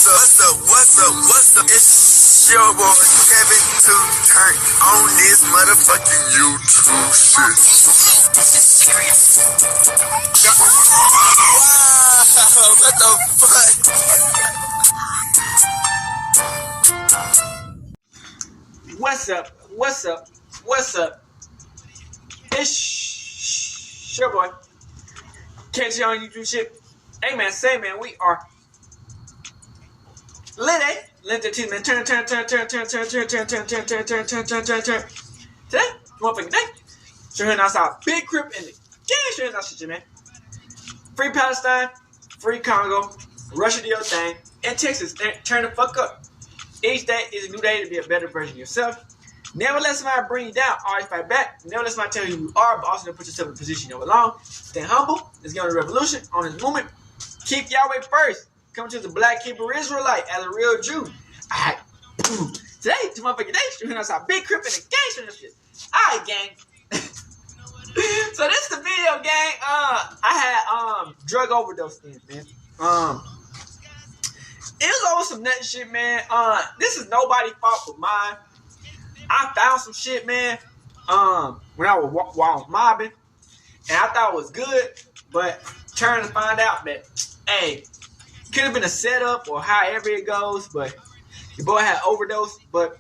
What's up? It's your boy Kevin to turn on this motherfucking YouTube shit. Wow, what the fuck? What's up? It's your boy. Catch you on YouTube shit. Hey man, we are lit, eh? Lit the team, man. Turn. Today, motherfucking day. Showing us our big crib in the gang. Showing us shit, man. Free Palestine, free Congo, Russia do your thing, and Texas, turn the fuck up. Each day is a new day to be a better version of yourself. Never let somebody bring you down, always fight back. Never let somebody tell you who you are, but also never put yourself in a position you don't belong. Stay humble. Let's get on the revolution, on this movement. Keep Yahweh first. Come to the Black Hebrew Israelite as a real Jew. Alright. Today, it's motherfucking day, showing us our big crib in the gang, showing us shit. Alright, gang. So this is the video, gang. I had drug overdose things, man. It was over some nut shit, man. This is nobody's fault but mine. I found some shit, man. When I was mobbing, and I thought it was good, but trying to find out that, hey, could have been a setup or however it goes, but your boy had overdose. But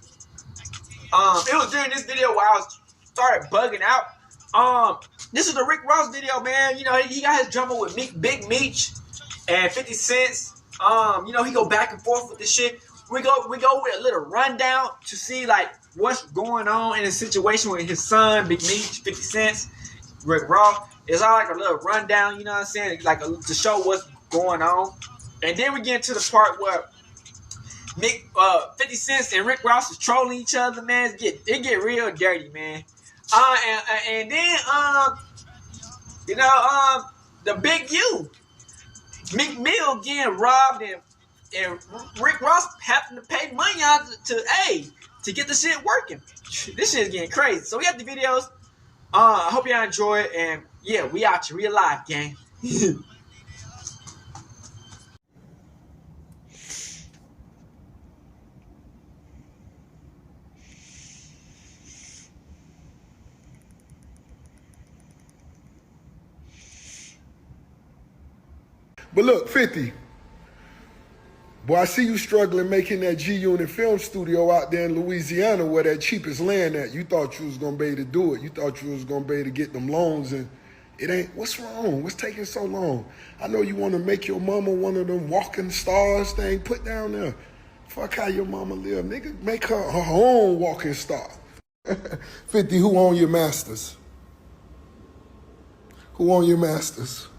it was during this video where I started bugging out. This is the Rick Ross video, man. You know, he got his drama with Meek, Big Meech and 50 Cent. You know, he go back and forth with this shit. We go with a little rundown to see like what's going on in the situation with his son, Big Meech, 50 Cent, Rick Ross. It's all like a little rundown, you know what I'm saying? Like to show what's going on. And then we get into the part where 50 Cent and Rick Ross is trolling each other, man. It get real dirty, man. And then the big U, Meek Mill getting robbed and Rick Ross having to pay money out to get the shit working. This shit is getting crazy. So we got the videos. I hope y'all enjoy it, and yeah, we out here, we alive, gang. But look, 50, boy, I see you struggling making that G-Unit film studio out there in Louisiana where that cheapest land at. You thought you was going to be able to do it. You thought you was going to be able to get them loans, and it ain't. What's wrong? What's taking so long? I know you want to make your mama one of them walking stars thing. Put down there. Fuck how your mama live. Nigga, make her own walking star. 50, who own your masters? Who own your masters?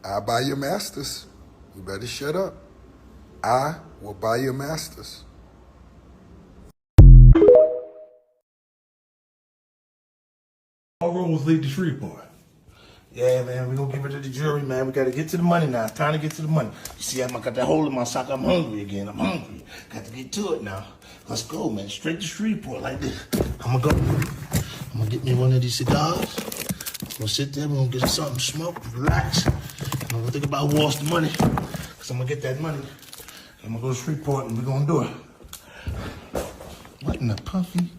I buy your masters. You better shut up. I will buy your masters. All roads lead to Shreveport. Yeah, man, we're gonna give it to the jury, man. We gotta get to the money now. It's time to get to the money. You see, I got that hole in my sock. I'm hungry again. I'm hungry. Got to get to it now. Let's go, man. Straight to Shreveport like this. I'm gonna get me one of these cigars. I'm gonna sit there. We're gonna get something to smoke, relax. I'm gonna think about who wants the money. Because I'm gonna get that money. I'm gonna go to Shreveport and we're gonna do it. What in the puffy?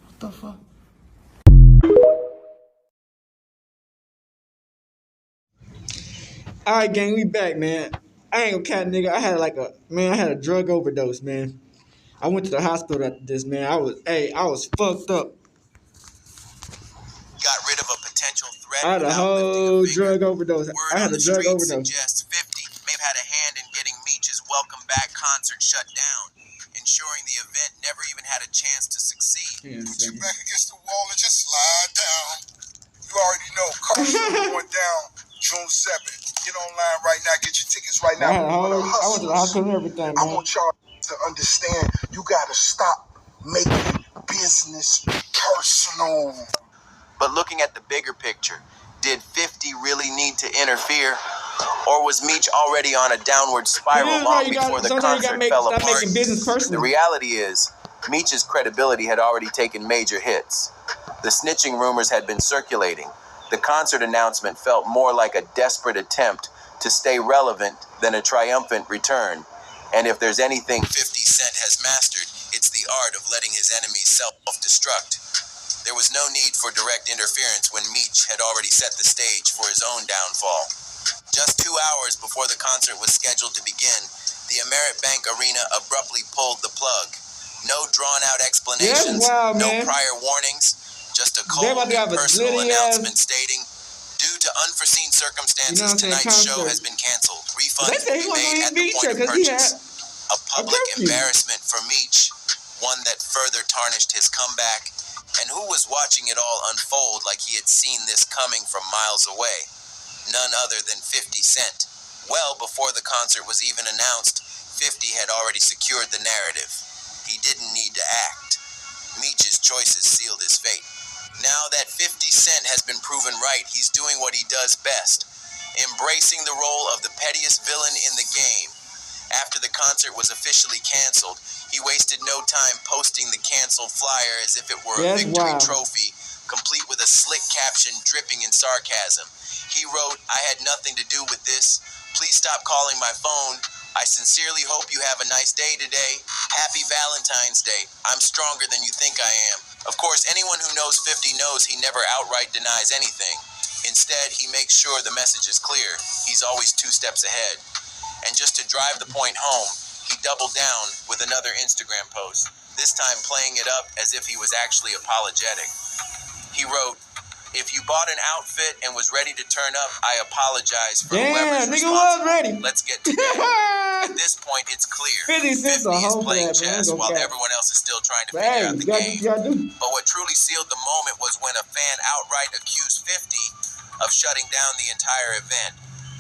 What the fuck? Alright, gang, we back, man. I ain't gonna cat, nigga. I had a drug overdose, man. I went to the hospital after this, man. I was fucked up. Got rid of a potential threat. I had a whole drug overdose. I had a drug overdose. Suggests 50 may have had a hand in getting Meech's Welcome Back concert shut down, ensuring the event never even had a chance to succeed. Yeah, put your back against the wall and just slide down. You already know, car show going down June 7th. Get online right now. Get your tickets right now. I went to the hospital and everything, man. I want y'all to understand, you gotta stop making business personal. But looking at the bigger picture, did 50 really need to interfere? Or was Meech already on a downward spiral long before the concert fell apart? The reality is, Meech's credibility had already taken major hits. The snitching rumors had been circulating. The concert announcement felt more like a desperate attempt to stay relevant than a triumphant return. And if there's anything 50 Cent has mastered, it's the art of letting his enemies self-destruct. There was no need for direct interference when Meech had already set the stage for his own downfall. Just 2 hours before the concert was scheduled to begin, the Amerit Bank Arena abruptly pulled the plug. No drawn-out explanations, no prior warnings, just a cold and personal announcement stating, due to unforeseen circumstances, tonight's show has been canceled. Refunds will be made at the point of purchase. A public embarrassment for Meech, one that further tarnished his comeback, and who was watching it all unfold like he had seen this coming from miles away? None other than 50 Cent. Well before the concert was even announced, 50 had already secured the narrative. He didn't need to act. Meech's choices sealed his fate. Now that 50 Cent has been proven right, he's doing what he does best, embracing the role of the pettiest villain in the game. After the concert was officially canceled, he wasted no time posting the canceled flyer as if it were a victory trophy, complete with a slick caption dripping in sarcasm. He wrote, "I had nothing to do with this. Please stop calling my phone. I sincerely hope you have a nice day today. Happy Valentine's Day. I'm stronger than you think I am." Of course, anyone who knows 50 knows he never outright denies anything. Instead, he makes sure the message is clear. He's always 2 steps ahead. And just to drive the point home, he doubled down with another Instagram post, this time playing it up as if he was actually apologetic. He wrote, "If you bought an outfit and was ready to turn up, I apologize for whoever's responsible. Let's get together." At this point, it's clear 50 is playing chess while everyone else is still trying to figure out the game. But what truly sealed the moment was when a fan outright accused 50 of shutting down the entire event.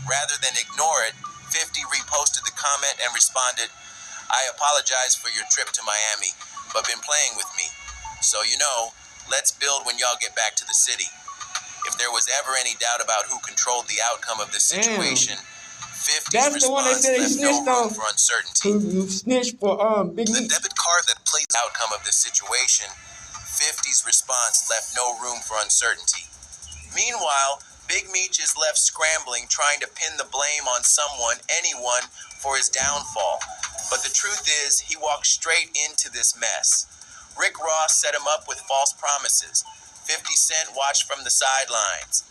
Rather than ignore it, 50 reposted the comment and responded, "I apologize for your trip to Miami, but been playing with me. So, let's build when y'all get back to the city." If there was ever any doubt about who controlled the outcome of this situation, 50's response left no room for uncertainty. Who snitched for Big Meech. The debit card that played the outcome of this situation, 50's response left no room for uncertainty. Meanwhile, Big Meech is left scrambling, trying to pin the blame on someone, anyone, for his downfall. But the truth is, he walked straight into this mess. Rick Ross set him up with false promises. 50 Cent watched from the sidelines.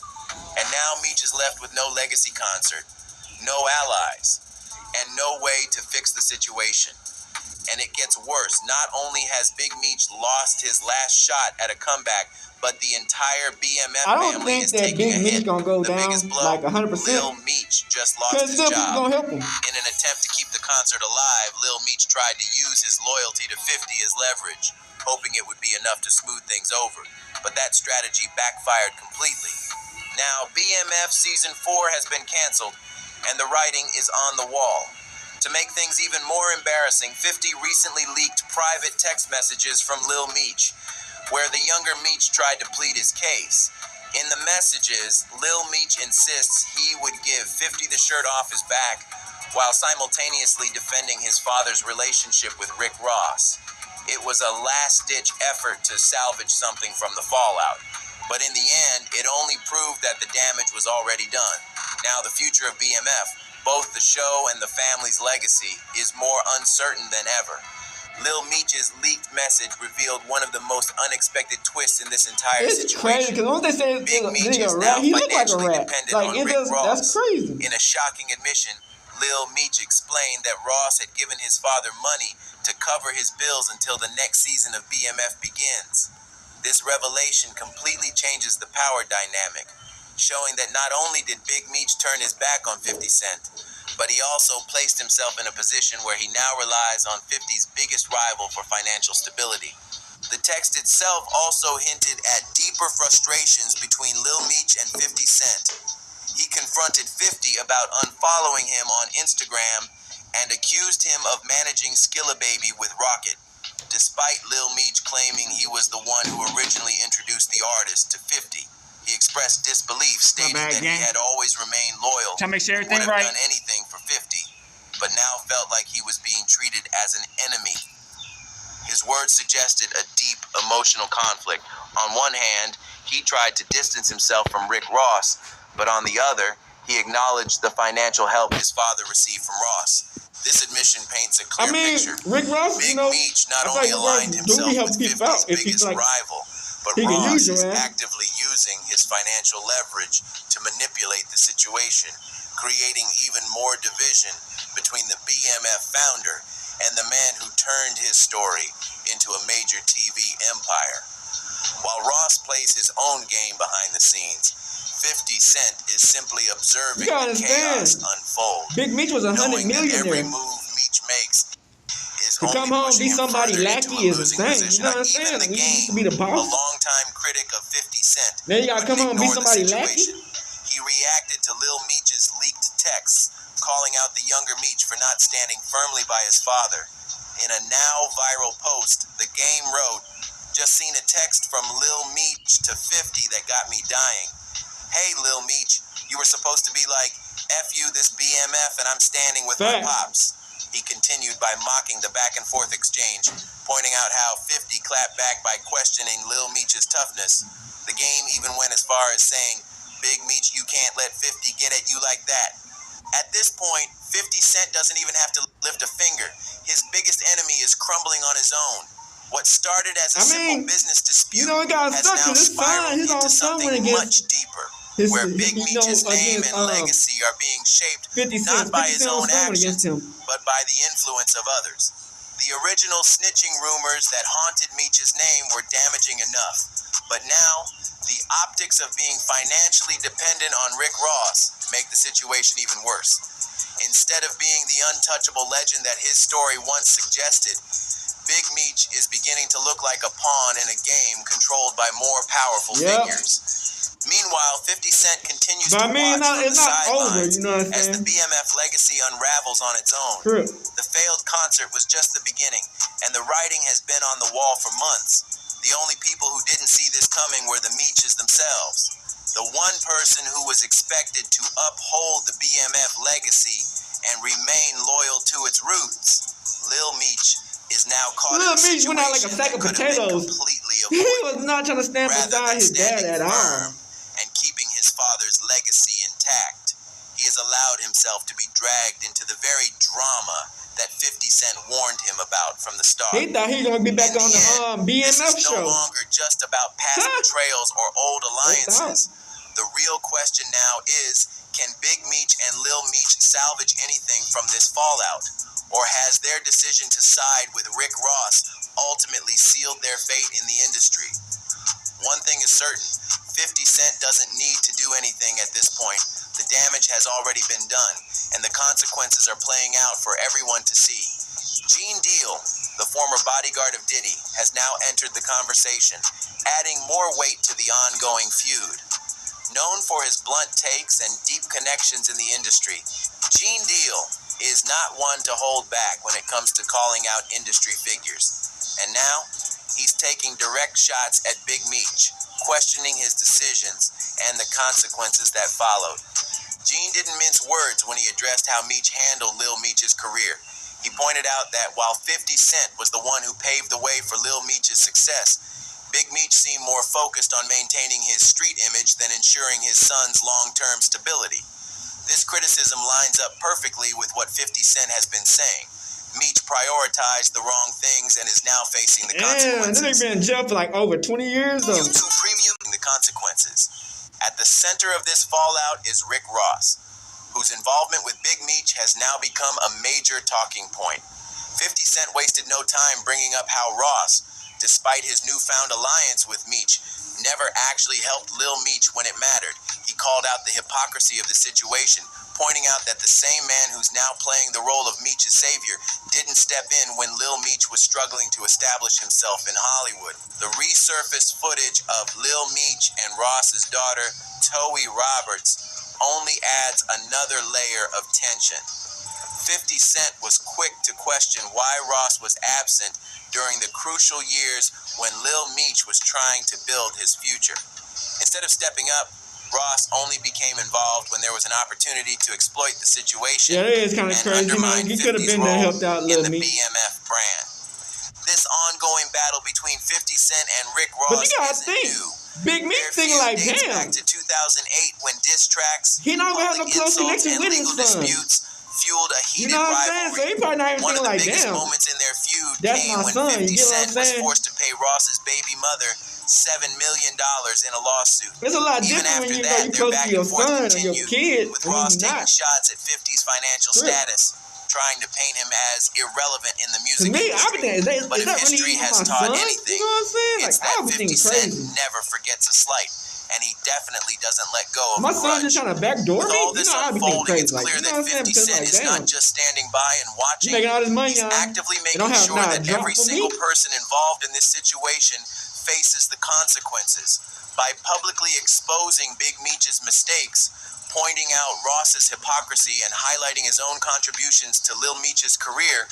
And now Meech is left with no legacy concert, no allies, and no way to fix the situation. And it gets worse. Not only has Big Meech lost his last shot at a comeback, but the entire BMF family is taking a hit. The biggest blow, 100%. Lil Meech just lost his job. In an attempt to keep the concert alive, Lil Meech tried to use his loyalty to 50 as leverage, hoping it would be enough to smooth things over. But that strategy backfired completely. Now, BMF Season 4 has been canceled, and the writing is on the wall. To make things even more embarrassing, 50 recently leaked private text messages from Lil Meech, where the younger Meech tried to plead his case. In the messages, Lil Meech insists he would give 50 the shirt off his back, while simultaneously defending his father's relationship with Rick Ross. It was a last-ditch effort to salvage something from the fallout. But in the end, it only proved that the damage was already done. Now the future of BMF, both the show and the family's legacy, is more uncertain than ever. Lil Meech's leaked message revealed one of the most unexpected twists in this entire situation. It's crazy, because once they say Big Meech is now financially dependent on Rick Ross. That's crazy. In a shocking admission, Lil Meech explained that Ross had given his father money to cover his bills until the next season of BMF begins. This revelation completely changes the power dynamic, showing that not only did Big Meech turn his back on 50 Cent, but he also placed himself in a position where he now relies on 50's biggest rival for financial stability. The text itself also hinted at deeper frustrations between Lil Meech and 50 Cent. He confronted 50 about unfollowing him on Instagram and accused him of managing Skilla Baby with Rocket, despite Lil Meech claiming he was the one who originally introduced the artist to 50. He expressed disbelief, stating that he had always remained loyal and would have done anything for 50, but now felt like he was being treated as an enemy. His words suggested a deep emotional conflict. On one hand, he tried to distance himself from Rick Ross, but on the other, He acknowledged the financial help his father received from Ross. This admission paints a clear picture. Rick Ross, Big Meech not only aligned himself with 50's biggest rival, but Ross is actively using his financial leverage to manipulate the situation, creating even more division between the BMF founder and the man who turned his story into a major TV empire. While Ross plays his own game behind the scenes, 50 Cent is simply observing the chaos unfold. Big Meech was $100 millionaire. Every move Meech makes is to come home be somebody lackey is insane. You know what I'm saying? He used to be the boss. A longtime critic of 50 Cent. Then you gotta come home and be somebody lackey. He reacted to Lil Meech's leaked texts, calling out the younger Meech for not standing firmly by his father. In a now viral post, The Game wrote, "Just seen a text from Lil Meech to 50 that got me dying. Hey, Lil Meech, you were supposed to be like, F you, this BMF, and I'm standing with my pops." He continued by mocking the back and forth exchange, pointing out how 50 clapped back by questioning Lil Meech's toughness. The Game even went as far as saying, "Big Meech, you can't let 50 get at you like that." At this point, 50 Cent doesn't even have to lift a finger. His biggest enemy is crumbling on his own. What started as a simple business dispute has now spiraled into something much deeper, where Big Meech's name and legacy are being shaped not by his own actions, but by the influence of others. The original snitching rumors that haunted Meech's name were damaging enough, but now the optics of being financially dependent on Rick Ross make the situation even worse. Instead of being the untouchable legend that his story once suggested, Big Meech is beginning to look like a pawn in a game controlled by more powerful figures. Meanwhile, 50 Cent continues to watch from the sidelines as the BMF legacy unravels on its own. The failed concert was just the beginning, and the writing has been on the wall for months. The only people who didn't see this coming were the Meeches themselves. The one person who was expected to uphold the BMF legacy and remain loyal to its roots, Lil Meech, is now caught in a situation went out like a sack of potatoes. He was not trying to stand beside his dad at all. And keeping his father's legacy intact, he has allowed himself to be dragged into the very drama that 50 Cent warned him about from the start. He thought he was going to be back on the BMF show. This is no longer just about past betrayals or old alliances. The real question now is, can Big Meech and Lil Meech salvage anything from this fallout? Or has their decision to side with Rick Ross ultimately sealed their fate in the industry? One thing is certain, 50 Cent doesn't need to do anything at this point. The damage has already been done, and the consequences are playing out for everyone to see. Gene Deal, the former bodyguard of Diddy, has now entered the conversation, adding more weight to the ongoing feud. Known for his blunt takes and deep connections in the industry, Gene Deal is not one to hold back when it comes to calling out industry figures. And now, he's taking direct shots at Big Meech, questioning his decisions and the consequences that followed. Gene didn't mince words when he addressed how Meech handled Lil Meech's career. He pointed out that while 50 Cent was the one who paved the way for Lil Meech's success, Big Meech seemed more focused on maintaining his street image than ensuring his son's long-term stability. This criticism lines up perfectly with what 50 Cent has been saying. Meech prioritized the wrong things and is now facing the consequences. They've been in jail for like over 20 years though. YouTube Premium, the consequences. At the center of this fallout is Rick Ross, whose involvement with Big Meech has now become a major talking point. 50 Cent wasted no time bringing up how Ross, despite his newfound alliance with Meech, never actually helped Lil Meech when it mattered. He called out the hypocrisy of the situation, pointing out that the same man who's now playing the role of Meech's savior didn't step in when Lil Meech was struggling to establish himself in Hollywood. The resurfaced footage of Lil Meech and Ross's daughter, Towie Roberts, only adds another layer of tension. 50 Cent was quick to question why Ross was absent during the crucial years when Lil Meech was trying to build his future. Instead of stepping up, Ross only became involved when there was an opportunity to exploit the situation. Yeah, it is kind of crazy, man. He could have been there, helped out Lil Meech. BMF brand. This ongoing battle between 50 Cent and Rick Ross isn't new. Big Meek thinking like, dates damn. back to 2008 when diss tracks, He not gonna have no close connection with his son. disputes fueled a heated You know what I'm rivalry. saying? So he probably not even One of thinking the like, biggest damn. moments in their feud That's came my when son. 50 You get what Cent I'm was saying? forced to pay Ross's baby mother $7 million in a lawsuit. It's a lot Even different when after you know that, you their close to back your and forth son or your continued, kid, with and Ross you taking not. shots at 50's financial status, trying to paint him as irrelevant in the To music me, I industry. would think, But is if that really history even has my taught son? anything, You know what I'm saying? Like, it's I that would 50 think Cent crazy. never forgets a slight, and he definitely doesn't let go of My a son grudge. just trying to backdoor With me? all You this know, I'd be thinking unfolding, crazy. it's Like, clear you know that what I'm saying? 50 Because, Cent like, is damn. not just standing by and watching. You making all this money, He's actively and making don't have sure not that a drop every for single me? person involved in this situation faces the consequences. By publicly exposing Big Meech's mistakes, pointing out Ross's hypocrisy, and highlighting his own contributions to Lil Meech's career,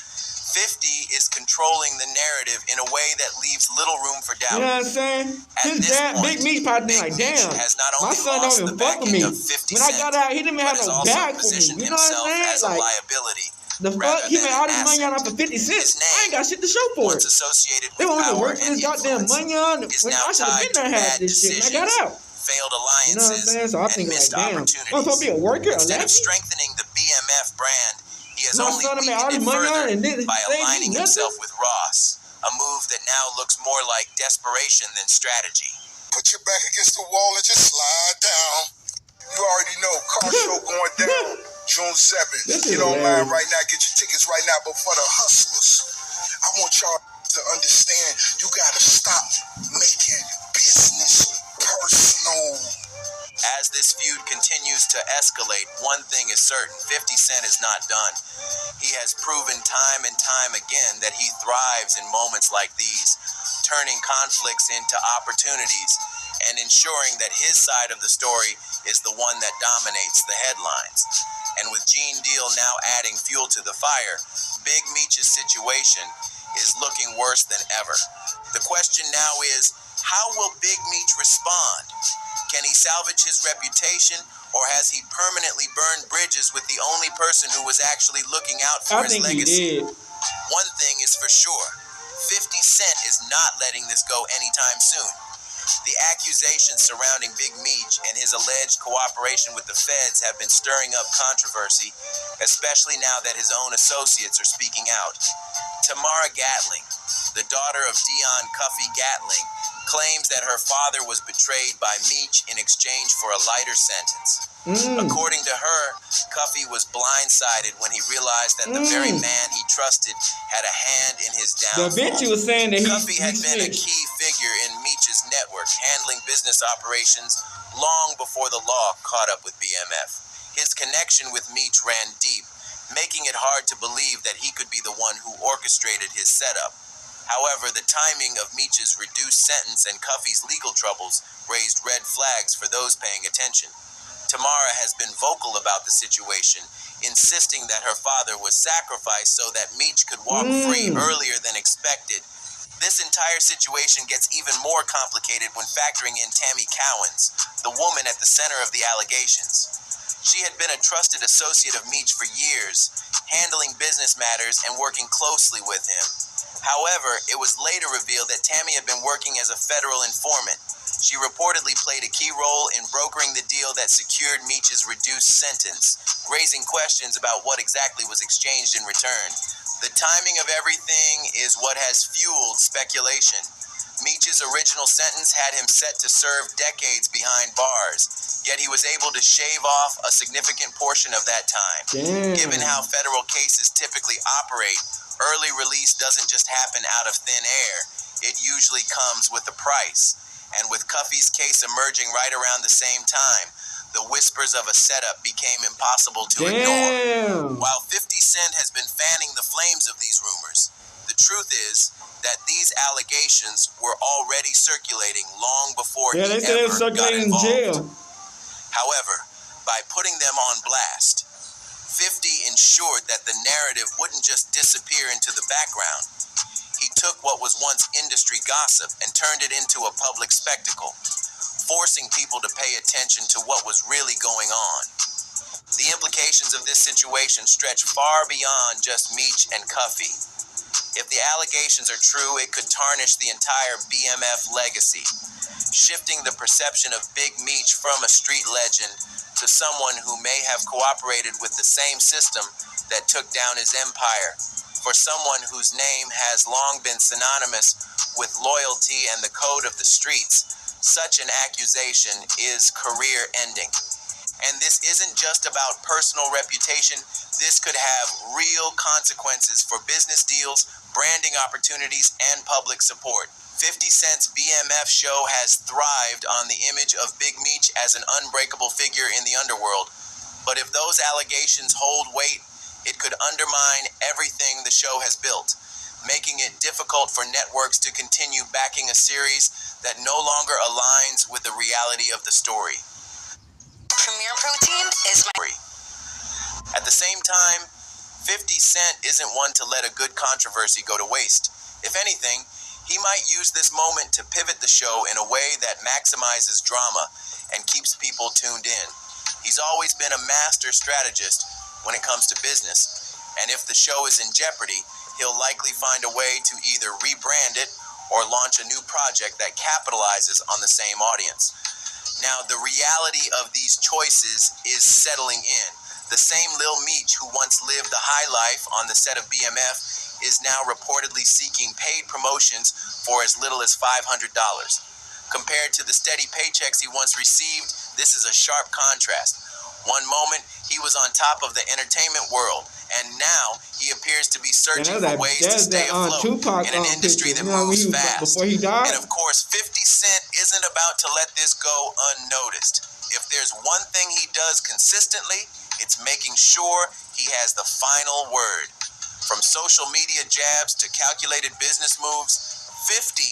50 is controlling the narrative in a way that leaves little room for doubt. You know what I'm saying? At His this dad, point, Big Meech probably think Big like, Meech damn, has not my only son don't lost even the fuck with backing me. of 50 When I Cent, got out, he didn't even but have has no also bag for me. positioned You know what I'm himself saying? as a Like, liability. the fuck? rather He than made all an this money asset. out for 50 His cents. I ain't name, got shit to show for once it. associated They with want to power work for and this goddamn influence, money on. is When now I should have tied been to there had bad this shit when I got decisions, out. failed You know what I'm alliances, saying? So I and think like, missed damn, I'm opportunities. supposed to be a worker, a Instead of lefty. strengthening the BMF brand, he has My only son made all weakened this it money on further and didn't by save me aligning nothing. himself with Ross, a move that now looks more like desperation than strategy. Put your back against the wall and just slide down. You already know, car show going down June 7th. Get online right now, get your tickets right now. But for the hustlers, I want y'all to understand, you gotta stop making business personal. As this feud continues to escalate, one thing is certain: 50 Cent is not done. He has proven time and time again that he thrives in moments like these, turning conflicts into opportunities and ensuring that his side of the story is the one that dominates the headlines. And with Gene Deal now adding fuel to the fire, Big Meech's situation is looking worse than ever. The question now is, how will Big Meech respond? Can he salvage his reputation, or has he permanently burned bridges with the only person who was actually looking out for his legacy? One thing is for sure: 50 Cent is not letting this go anytime soon. The accusations surrounding Big Meech and his alleged cooperation with the feds have been stirring up controversy, especially now that his own associates are speaking out. Tamara Gatling, the daughter of Dion Cuffey Gatling, claims that her father was betrayed by Meech in exchange for a lighter sentence. According to her, Cuffey was blindsided when he realized that the very man he trusted had a hand in his downfall. Was saying that Cuffey had been a key figure in Meech's network, handling business operations long before the law caught up with BMF. His connection with Meech ran deep, making it hard to believe that he could be the one who orchestrated his setup. However, the timing of Meech's reduced sentence and Cuffey's legal troubles raised red flags for those paying attention. Tamara has been vocal about the situation, insisting that her father was sacrificed so that Meech could walk free earlier than expected. This entire situation gets even more complicated when factoring in Tammy Cowens, the woman at the center of the allegations. She had been a trusted associate of Meech for years, handling business matters and working closely with him. However, it was later revealed that Tammy had been working as a federal informant. She reportedly played a key role in brokering the deal that secured Meech's reduced sentence, raising questions about what exactly was exchanged in return. The timing of everything is what has fueled speculation. Meech's original sentence had him set to serve decades behind bars, yet he was able to shave off a significant portion of that time. Given how federal cases typically operate, early release doesn't just happen out of thin air. It usually comes with a price. And with Cuffey's case emerging right around the same time, the whispers of a setup became impossible to ignore. While 50 Cent has been fanning the flames of these rumors, the truth is that these allegations were already circulating long before he ever got involved. However, by putting them on blast, 50 ensured that the narrative wouldn't just disappear into the background. He took what was once industry gossip and turned it into a public spectacle, forcing people to pay attention to what was really going on. The implications of this situation stretch far beyond just Meech and Cuffey. If the allegations are true, it could tarnish the entire BMF legacy, shifting the perception of Big Meech from a street legend to someone who may have cooperated with the same system that took down his empire. For someone whose name has long been synonymous with loyalty and the code of the streets, such an accusation is career-ending. And this isn't just about personal reputation. This could have real consequences for business deals, branding opportunities, and public support. 50 Cent's BMF show has thrived on the image of Big Meech as an unbreakable figure in the underworld. But if those allegations hold weight, it could undermine everything the show has built, making it difficult for networks to continue backing a series that no longer aligns with the reality of the story. Premier Protein is my... At the same time, 50 Cent isn't one to let a good controversy go to waste. If anything, he might use this moment to pivot the show in a way that maximizes drama and keeps people tuned in. He's always been a master strategist when it comes to business, and if the show is in jeopardy, he'll likely find a way to either rebrand it or launch a new project that capitalizes on the same audience. Now, the reality of these choices is settling in. The same Lil Meech who once lived the high life on the set of BMF is now reportedly seeking paid promotions for as little as $500. Compared to the steady paychecks he once received, this is a sharp contrast. One moment, he was on top of the entertainment world, and now he appears to be searching for ways to stay afloat in an industry that moves fast. And of course, 50 Cent isn't about to let this go unnoticed. If there's one thing he does consistently, it's making sure he has the final word. From social media jabs to calculated business moves, 50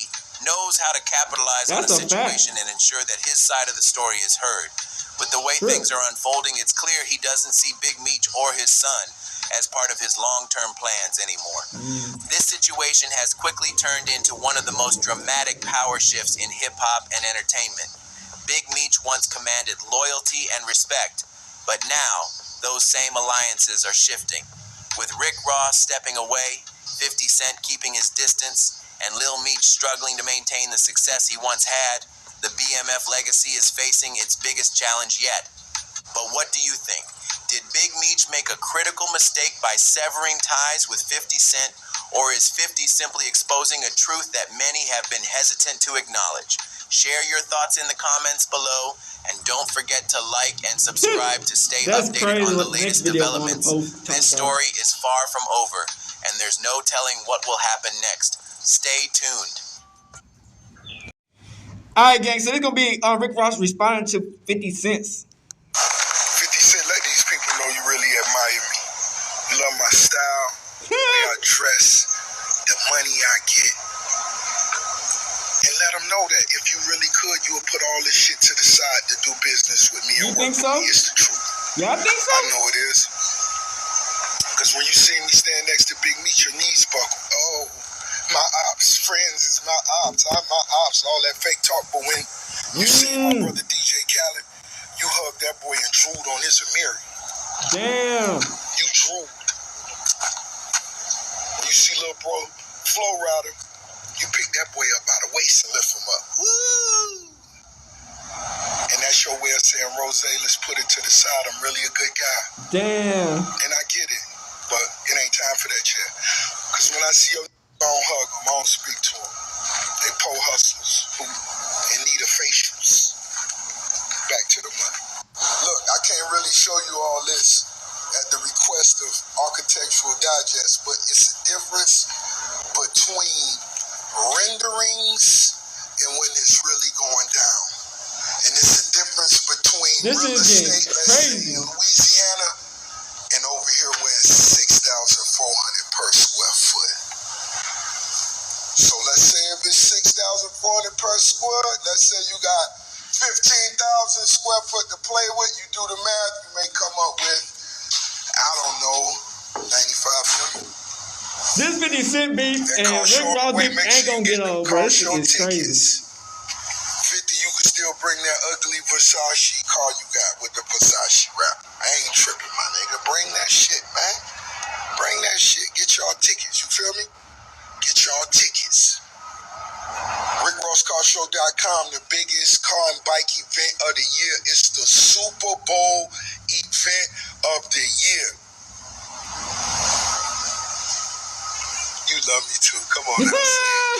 knows how to capitalize on a situation and ensure that his side of the story is heard. With the way things are unfolding, it's clear he doesn't see Big Meech or his son as part of his long-term plans anymore. This situation has quickly turned into one of the most dramatic power shifts in hip-hop and entertainment. Big Meech once commanded loyalty and respect, but now those same alliances are shifting. With Rick Ross stepping away, 50 Cent keeping his distance, and Lil Meech struggling to maintain the success he once had, the BMF legacy is facing its biggest challenge yet. But what do you think? Did Big Meech make a critical mistake by severing ties with 50 Cent, or is 50 simply exposing a truth that many have been hesitant to acknowledge? Share your thoughts in the comments below, and don't forget to like and subscribe to stay updated on the latest developments. This story is far from over, and there's no telling what will happen next. Stay tuned. Alright, gang, so this is going to be Rick Ross responding to 50 Cent. 50 Cent, let these people know you really admire me. You love my style, the way I dress, the money I get. And let them know that if you really could, you would put all this shit to the side to do business with me. You think so? It's the truth. Yeah, I think so. I know it is. Because when you see me stand next to Big Meech, your knees buckle. Oh, my ops, friends is my ops. I'm my ops, all that fake talk. But when you see my brother DJ Khaled, you hugged that boy and drooled on his Amiri. Damn. You drooled. You see little bro, Flow Rider, you pick that boy up by the waist and lift him up. Woo! And that's your way of saying, Rose, let's put it to the side. I'm really a good guy. Damn. And I get it, but it ain't time for that shit. Because when I see your I don't hug them, I don't speak to them. They po hustlers who in need of facials. Back to the money. Look, I can't really show you all this at the request of Architectural Digest, but it's a difference between renderings and when it's really going down. And it's a difference between real estate, let's say in Louisiana, and over here where it's $6,400 per square foot. So let's say if it's $6,400 per square, let's say you got 15,000 square foot to play with, you do the math, you may come up with, I don't know, 95 million. This 50 Cent beat and Rick Ross beat ain't gonna get old, bro. This shit is crazy. 50, you could still bring that ugly Versace car you got with the Versace wrap. I ain't tripping, my nigga. Bring that shit, man. Bring that shit. Get y'all tickets, you feel me? y'all tickets. RickRossCarShow.com, the biggest car and bike event of the year. It's the Super Bowl event of the year. You love me too. Come on now,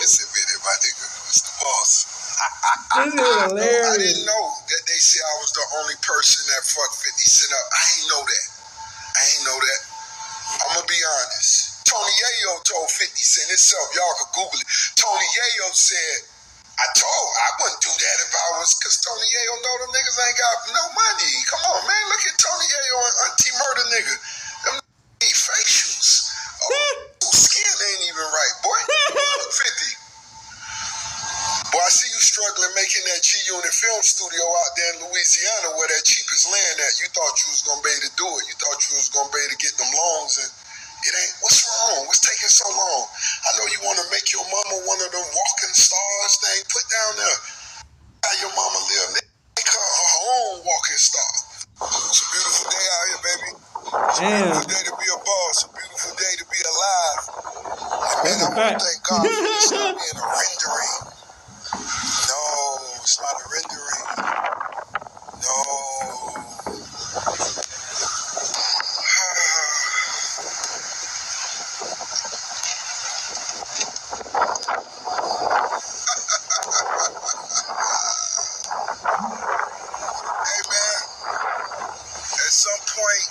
let's admit it, my nigga. It's the boss. This is hilarious. I didn't know that they said I was the only person that fucked 50 Cent up. I ain't know that. I'm gonna be honest. Tony Yayo told 50 Cent himself. Y'all can Google it. Tony Yayo said, I wouldn't do that if I was, because Tony Yayo know them niggas ain't got no money. Come on, man. Look at Tony Yayo and Auntie Murder nigga. Them need facials. Skin ain't even right, boy. 50. Boy, I see you struggling making that G-Unit film studio out there in Louisiana where that cheapest land at. You thought you was going to be able to do it. You thought you was going to be able to get them loans, and it ain't. What's wrong? What's taking so long? I know you want to make your mama one of them walking stars thing. Put down there how your mama live. Make her own walking star. It's a beautiful day out here, baby. It's a beautiful day to be a boss. A beautiful day to be alive. And man, I want to thank God for this not being a rendering. No, it's not a rendering. No. Hey man, at some point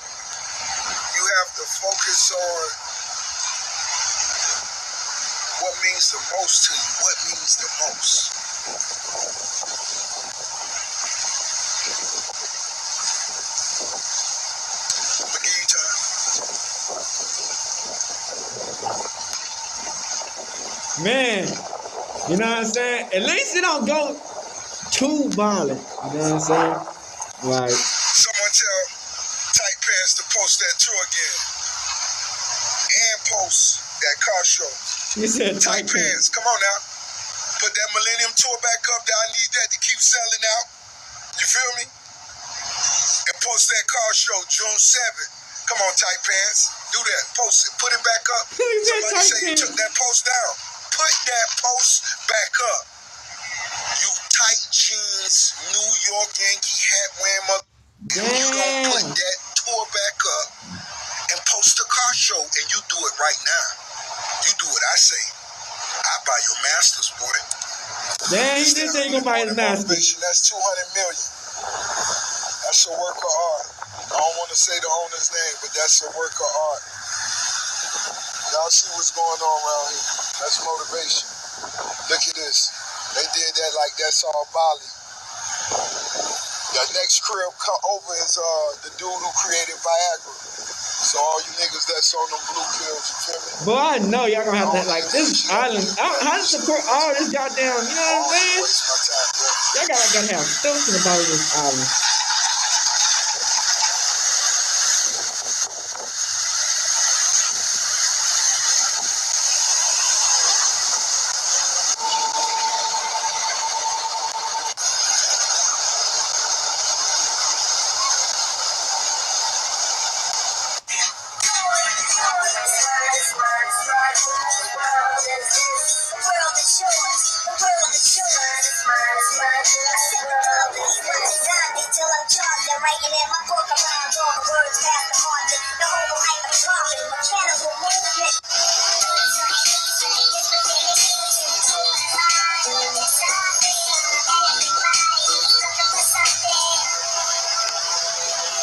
you have to focus on what means the most to you. What means the most? I'm gonna give you time. Man, you know what I'm saying? At least it don't go too violent. You know what I'm saying? Like, Someone tell Tight Pants to post that tour again. And post that car show. you said Tight Pants, come on now. Put that Millennium Tour back up there. I need that to keep selling out. You feel me? And post that car show June 7th. Come on, Tight Pants. Do that. Post it. Put it back up. Somebody say you took that post down. Put that post back up. You tight jeans, New York Yankee hat wearing mother. You gonna put that tour back up and post the car show, and you do it right now. You do what I say. I buy your masters, boy. Damn, he did say he gonna buy his masters. That's 200 million. That's a work of art. I don't want to say the owner's name, but that's a work of art. Y'all see what's going on around here. That's motivation. Look at this. They did that like that's all Bali. The next crib come over is the dude who created Viagra. So all you niggas that's on them blue pills, you feel me? Boy, I know y'all gonna have to, like, this island. How to support all this goddamn, you know what I'm saying? Waste my time, bro. Y'all gotta have something about this island.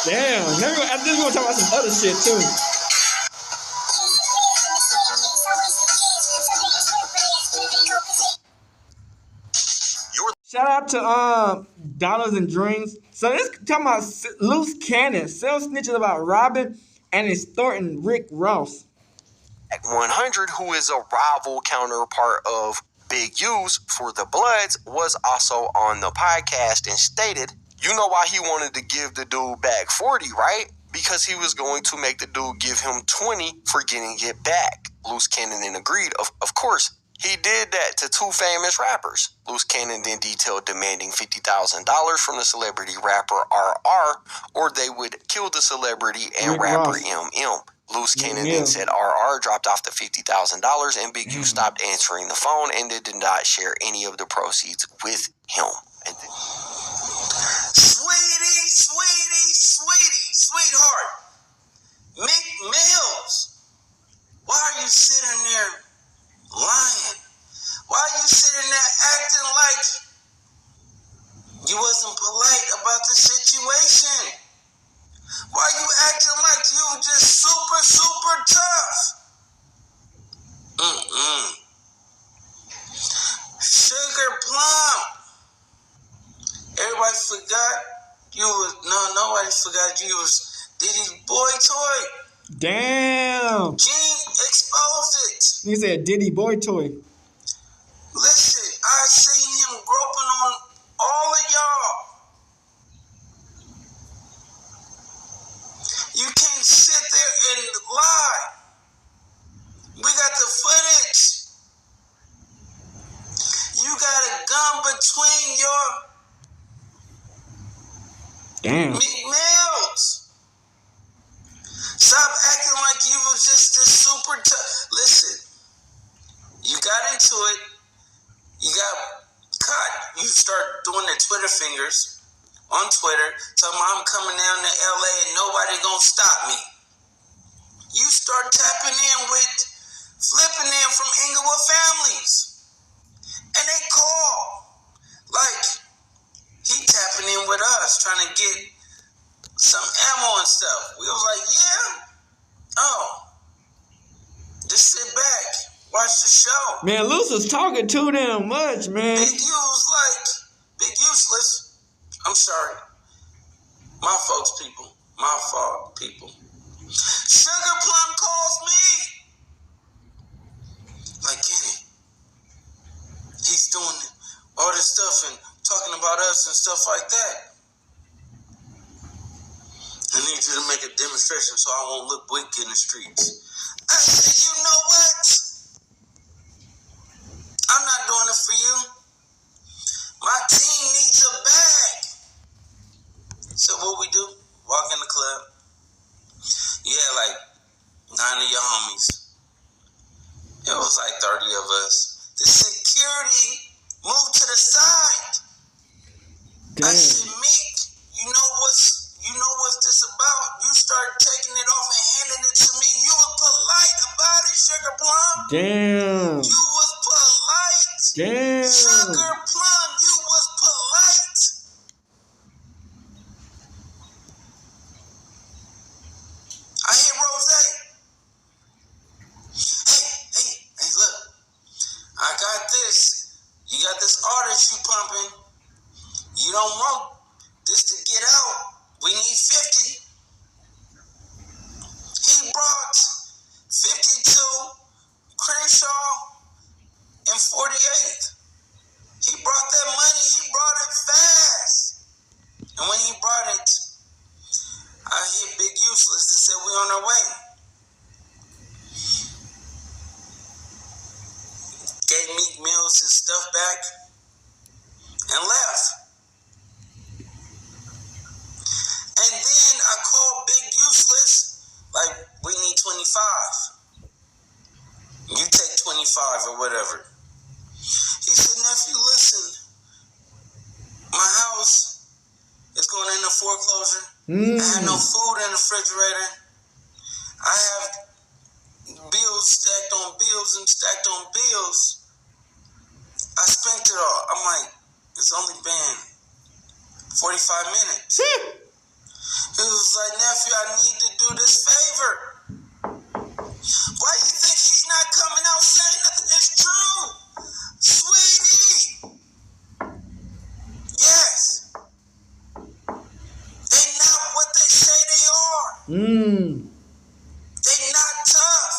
Damn, after this, we're gonna talk about some other shit too. Shout out to Dollars and Dreams. So this talking about Luce Cannon, self snitches about robbing and extorting Rick Ross. 100, who is a rival counterpart of Big U's for the Bloods, was also on the podcast and stated, you know why he wanted to give the dude back 40, right? Because he was going to make the dude give him 20 for getting it back. Luce Cannon then agreed. Of course, he did that to two famous rappers. Luce Cannon then detailed demanding $50,000 from the celebrity rapper RR, or they would kill the celebrity and Rick rapper Ross. MM. Luce came in and said RR dropped off the $50,000 and Big U stopped answering the phone and did not share any of the proceeds with him. And sweetheart, Meek Mills, why are you sitting there lying? Why are you sitting there acting like you wasn't polite about the situation? Why are you acting like you just super tough? Sugar Plum. Everybody forgot you was, nobody forgot you was Diddy's boy toy. Damn. Gene exposed it. He said Diddy boy toy. Listen, I seen him groping on all of y'all. You can't sit there and lie. We got the footage. You got a gun between your Meek Mills. Stop acting like you was just this super tough. Listen, you got into it. You got caught. You start doing the Twitter fingers on Twitter, telling me I'm coming down to LA and nobody gonna stop me. You start tapping in with flipping in from Inglewood families. And they call. Like, he tapping in with us, trying to get some ammo and stuff. We was like, yeah? Oh. Just sit back. Watch the show. Man, Luce was talking too damn much, man. Big U was like, Big Useless. I'm sorry. My folks, people. My fault, people. Sugar Plum calls me. Like, Kenny, he's doing all this stuff and talking about us and stuff like that. I need you to make a demonstration so I won't look weak in the streets. I said, you know what? I'm not doing it for you. My team needs a bag. So what we do? Walk in the club. Yeah, like 9 of your homies. It was like 30 of us. The security moved to the side. Damn. I said, Meek, you know what's this about? You start taking it off and handing it to me. You were polite about it, Sugar Plum. Damn. You was polite. Damn. Sugar Plum, you was polite. I hit Rose. Hey, look. I got this. You got this artist you pumping. You don't want this to get out. We need 50. He brought 52, Crenshaw, and 48. He brought that money. He brought it fast. And when he brought it, I hit Big Useless and said, we on our way. Gave Meek Mills his stuff back and left. And then I called Big Useless, like, we need 25. You take 25 or whatever. He said, nephew, listen, my house is going into foreclosure. I have no food in the refrigerator. I have bills stacked on bills and stacked on bills. I spent it all. I'm like, it's only been 45 minutes. He was like, nephew, I need to do this favor. Why do you think he's not coming out saying nothing? It's true. Sweetie. Yes. They not what they say they are. They not tough.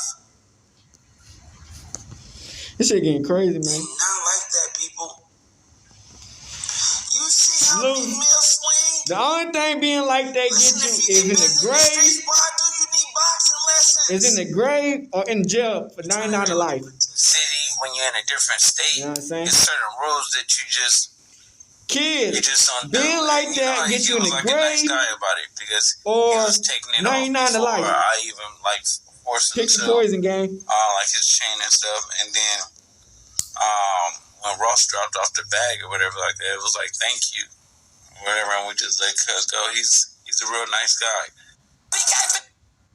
This shit getting crazy, man. They not like that, people. You see how Meek Mills swing? The only thing being like that get you is in the grave. Why do you need boxing lessons? Is in the grave or in jail for 99 to life. City, when you're in a different state, you know what I'm saying? There's certain rules that you just don't being do. like that he gets you in the was like grave. a nice guy about it because or he was taking it 99 off to life. I even like horse Pick the poison game. like his chain and stuff. And then when Ross dropped off the bag or whatever like that, it was like, thank you. Whatever, and we just let Cuz go. He's a real nice guy.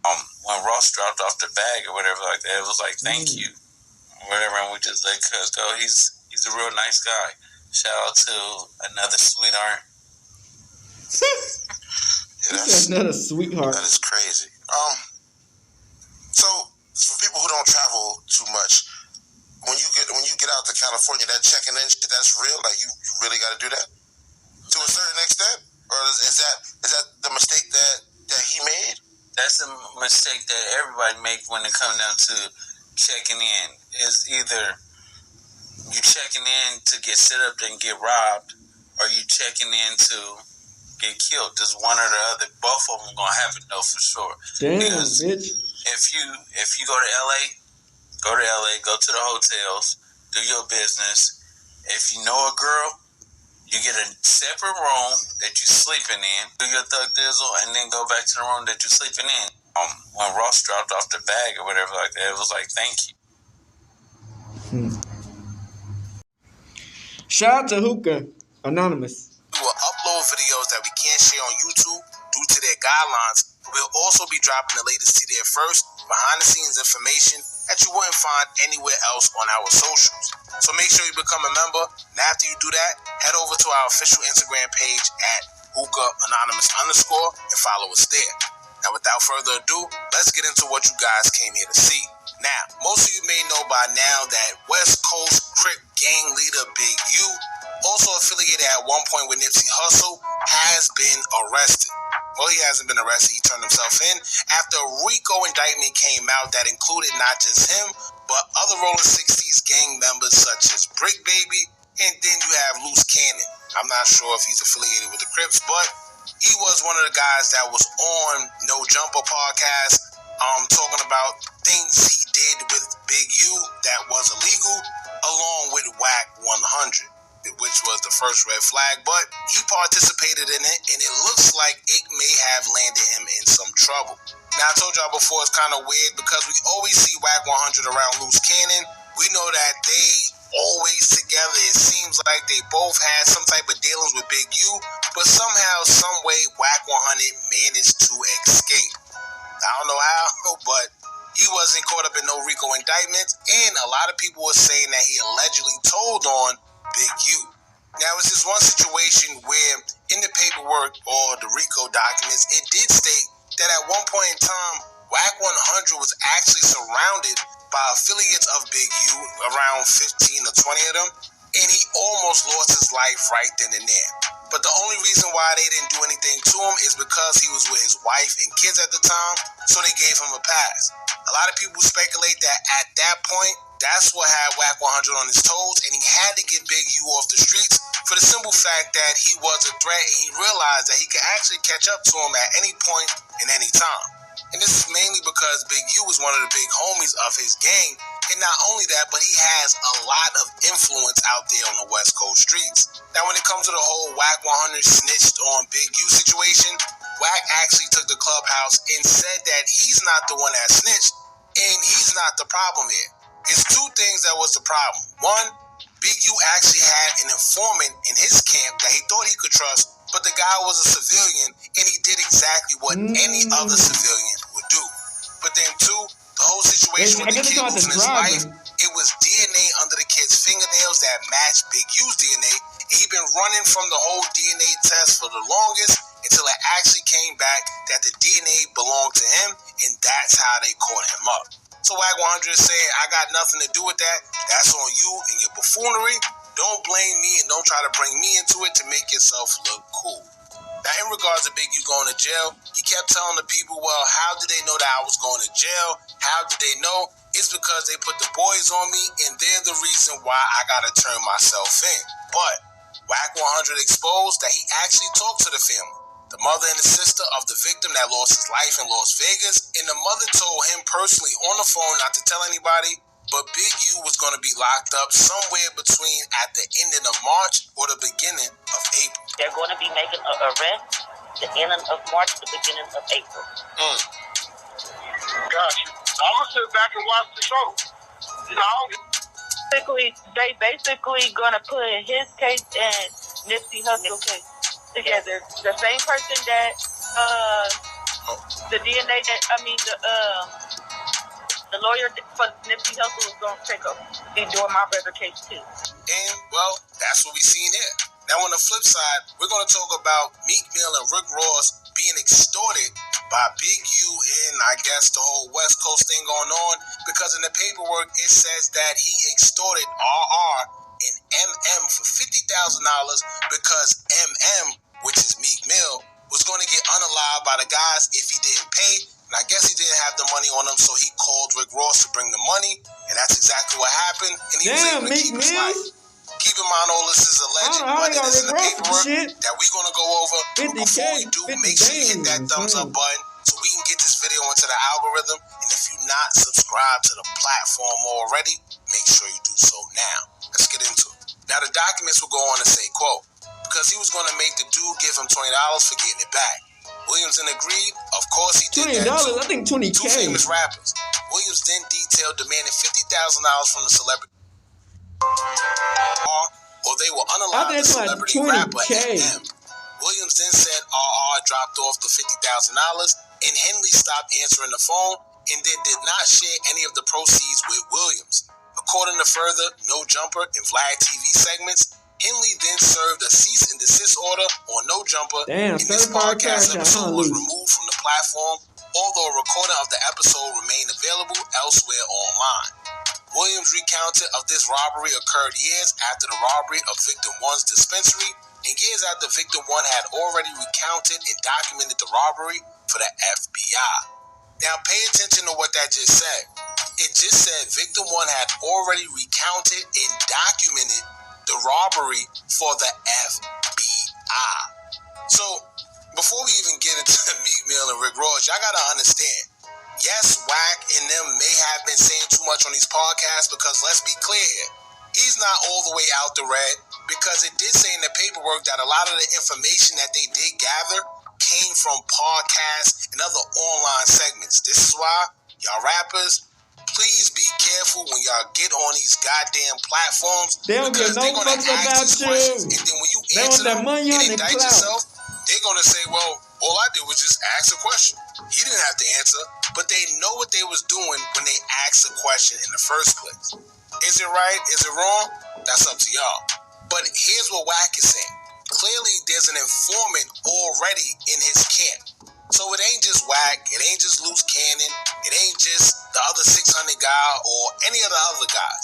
When Ross dropped off the bag or whatever like that, it was like, thank you. Whatever, and we just let Cuz go. He's a real nice guy. Shout out to another sweetheart. That's another sweetheart. That is crazy. So for people who don't travel too much, when you get out to California, that checking in shit, that's real. Like you really got to do that to a certain extent, or is that the mistake that he made? That's a mistake that everybody makes when it comes down to checking in. Is either you checking in to get set up and get robbed, or you checking in to get killed. There's one or the other. Both of them gonna happen though for sure. Damn, because bitch. If you go to LA, go to the hotels, do your business. If you know a girl, you get a separate room that you're sleeping in, do your thug dizzle, and then go back to the room that you're sleeping in. When Ross dropped off the bag or whatever like that, it was like, thank you. Shout out to Hookah Anonymous. We will upload videos that we can't share on YouTube due to their guidelines. We'll also be dropping the latest TDF first, behind-the-scenes information that you wouldn't find anywhere else on our socials. So make sure you become a member, and after you do that, head over to our official Instagram page at hookah_anonymous and follow us there. Now, without further ado, let's get into what you guys came here to see. Now, most of you may know by now that West Coast Crip gang leader Big U, also affiliated at one point with Nipsey Hussle, has been arrested. Well, he hasn't been arrested. He turned himself in after a RICO indictment came out that included not just him, but other Rolling 60s gang members such as Brick Baby, and then you have Luce Cannon. I'm not sure if he's affiliated with the Crips, but he was one of the guys that was on No Jumper podcast, talking about things he did with Big U that was illegal, along with WAC 100, which was the first red flag, but he participated in it, and it looks like it may have landed him in some trouble. Now, I told y'all before, it's kind of weird because we always see WAC 100 around Luce Cannon. We know that they always together. It seems like they both had some type of dealings with Big U, but somehow, some way, WAC 100 managed to escape. I don't know how, but he wasn't caught up in no RICO indictments, and a lot of people were saying that he allegedly told on Big U. Now, it's this one situation where in the paperwork or the RICO documents, it did state that at one point in time, WAC 100 was actually surrounded by affiliates of Big U, around 15 or 20 of them, and he almost lost his life right then and there. But the only reason why they didn't do anything to him is because he was with his wife and kids at the time, so they gave him a pass. A lot of people speculate that at that point, that's what had WAC 100 on his toes, and he had to get Big U off the streets for the simple fact that he was a threat, and he realized that he could actually catch up to him at any point and any time. And this is mainly because Big U was one of the big homies of his gang, and not only that, but he has a lot of influence out there on the West Coast streets. Now, when it comes to the whole WAC 100 snitched on Big U situation, WAC actually took the clubhouse and said that he's not the one that snitched, and he's not the problem here. It's two things that was the problem. One, Big U actually had an informant in his camp that he thought he could trust, but the guy was a civilian, and he did exactly what any other civilian would do. But then two, the whole situation with the kid losing his life, it was DNA under the kid's fingernails that matched Big U's DNA, and he'd been running from the whole DNA test for the longest until it actually came back that the DNA belonged to him, and that's how they caught him up. So WAC 100 is saying, I got nothing to do with that. That's on you and your buffoonery. Don't blame me and don't try to bring me into it to make yourself look cool. Now, in regards to Big U going to jail, he kept telling the people, well, how did they know that I was going to jail? How did they know? It's because they put the boys on me, and they're the reason why I got to turn myself in. But WAC 100 exposed that he actually talked to the family, the mother and the sister of the victim that lost his life in Las Vegas, and the mother told him personally on the phone not to tell anybody, but Big U was going to be locked up somewhere between at the ending of March or the beginning of April. They're going to be making an arrest the ending of March, the beginning of April. Mm. Gosh, I'm gonna sit back and watch the show. You know, they basically gonna put his case and Nipsey Hussle case together. The same person that the DNA that the lawyer for Nipsey Hussle is gonna take up. He's doing my brother case too. And well, that's what we seen here. Now on the flip side, we're gonna talk about Meek Mill and Rick Ross being extorted by Big U and I guess the whole West Coast thing going on, because in the paperwork it says that he extorted RR and MM for $50,000 because MM, which is Meek Mill, was going to get unalived by the guys if he didn't pay. And I guess he didn't have the money on him, so he called Rick Ross to bring the money, and that's exactly what happened. And he was able to keep his life. Keep in mind, all this is alleged, but it is in the paperwork that we're going to go over. But before we do, make sure you hit that thumbs up button so we can get this video into the algorithm. And if you're not subscribed to the platform already, make sure you do so now. Let's get into it. Now, the documents will go on to say, quote, because he was going to make the dude give him $20 for getting it back. Williamson agreed. Of course, he did that too. I think $20K. Two famous rappers. Williams then detailed demanding $50,000 from the celebrity. Or they will unalive the celebrity rapper MM. Williams then said RR dropped off the $50,000 and Henley stopped answering the phone and then did not share any of the proceeds with Williams. According to further No Jumper and Vlad TV segments, Henley then served a cease and desist order on No Jumper, and this podcast episode was removed from the platform, although a recording of the episode remained available elsewhere online. Williams recounted of this robbery occurred years after the robbery of Victim 1's dispensary and years after Victim 1 had already recounted and documented the robbery for the FBI. Now pay attention to what that just said. It just said Victim 1 had already recounted and documented the robbery for the FBI. So, before we even get into Meek Mill and Rick Ross, y'all gotta understand, yes, Wack and them may have been saying too much on these podcasts because let's be clear here, he's not all the way out the red because it did say in the paperwork that a lot of the information that they did gather came from podcasts and other online segments. This is why, y'all rappers, please be careful when y'all get on these goddamn platforms because they're going to ask these questions and then when you answer them and indict yourself, they're going to say, well, all I did was just ask a question. He didn't have to answer, but they know what they was doing when they asked the question in the first place. Is it right? Is it wrong? That's up to y'all. But here's what Wack is saying. Clearly, there's an informant already in his camp. So it ain't just Wack, it ain't just Luce Cannon, it ain't just the other 600 guy or any of the other guys.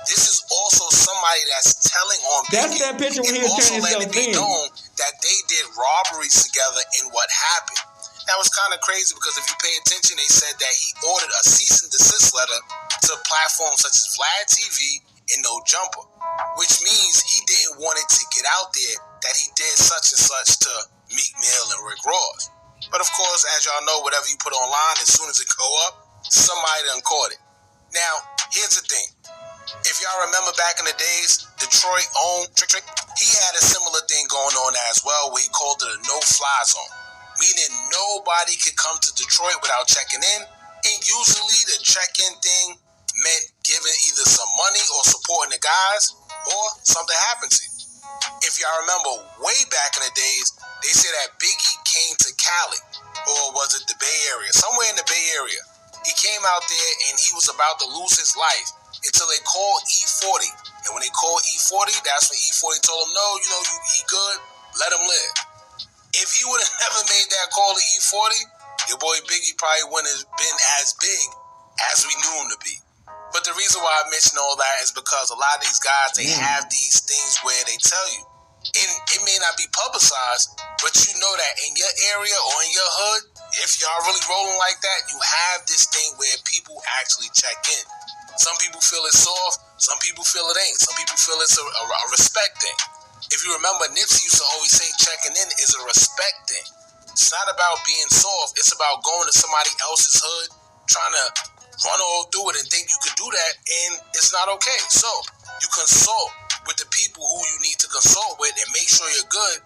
This is also somebody that's telling on That's that picture when he was turning himself in. Also let it be known that they did robberies together in what happened. That was kind of crazy because if you pay attention, they said that he ordered a cease and desist letter to platforms such as Vlad TV and No Jumper, which means he didn't want it to get out there that he did such and such to Meek Mill and Rick Ross. But of course, as y'all know, whatever you put online, as soon as it go up, somebody done caught it. Now, here's the thing. If y'all remember back in the days, Detroit owned Trick, he had a similar thing going on as well where he called it a no-fly zone, meaning nobody could come to Detroit without checking in, and usually the check-in thing meant giving either some money or supporting the guys, or something happened to you. If y'all remember way back in the days, they said that Biggie came to Cali, or was it the Bay Area? Somewhere in the Bay Area. He came out there and he was about to lose his life until they called E40. And when they called E40, that's when E40 told him, no, he good, let him live. If he would have never made that call to E40, your boy Biggie probably wouldn't have been as big as we knew him to be. But the reason why I mention all that is because a lot of these guys, they have these things where they tell you, and it may not be publicized, but you know that in your area or in your hood, if y'all really rolling like that, you have this thing where people actually check in. Some people feel it's soft, some people feel it ain't. Some people feel it's a respect thing. If you remember, Nipsey used to always say checking in is a respect thing. It's not about being soft, it's about going to somebody else's hood, trying to run all through it and think you could do that, and it's not okay. So, you consult with the people who you need to consult with and make sure you're good,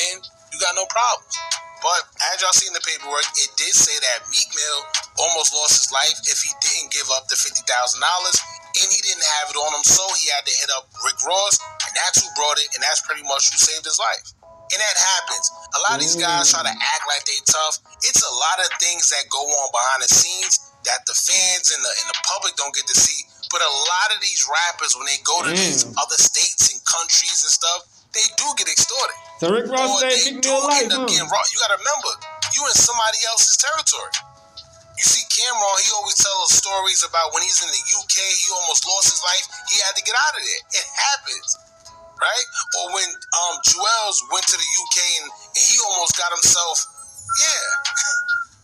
and you got no problems. But as y'all seen the paperwork, it did say that Meek Mill almost lost his life if he didn't give up the $50,000, and he didn't have it on him, so he had to hit up Rick Ross, and that's who brought it, and that's pretty much who saved his life. And that happens. A lot of these guys try to act like they tough. It's a lot of things that go on behind the scenes that the fans and the public don't get to see. But a lot of these rappers, when they go to these other states and countries and stuff, they do get extorted. So Rick Ross saved Meek Mill life, You gotta remember, you in somebody else's territory. You see Cameron, he always tells stories about when he's in the UK, he almost lost his life. He had to get out of there. It happens, right? Or when Jewels went to the UK and he almost got himself,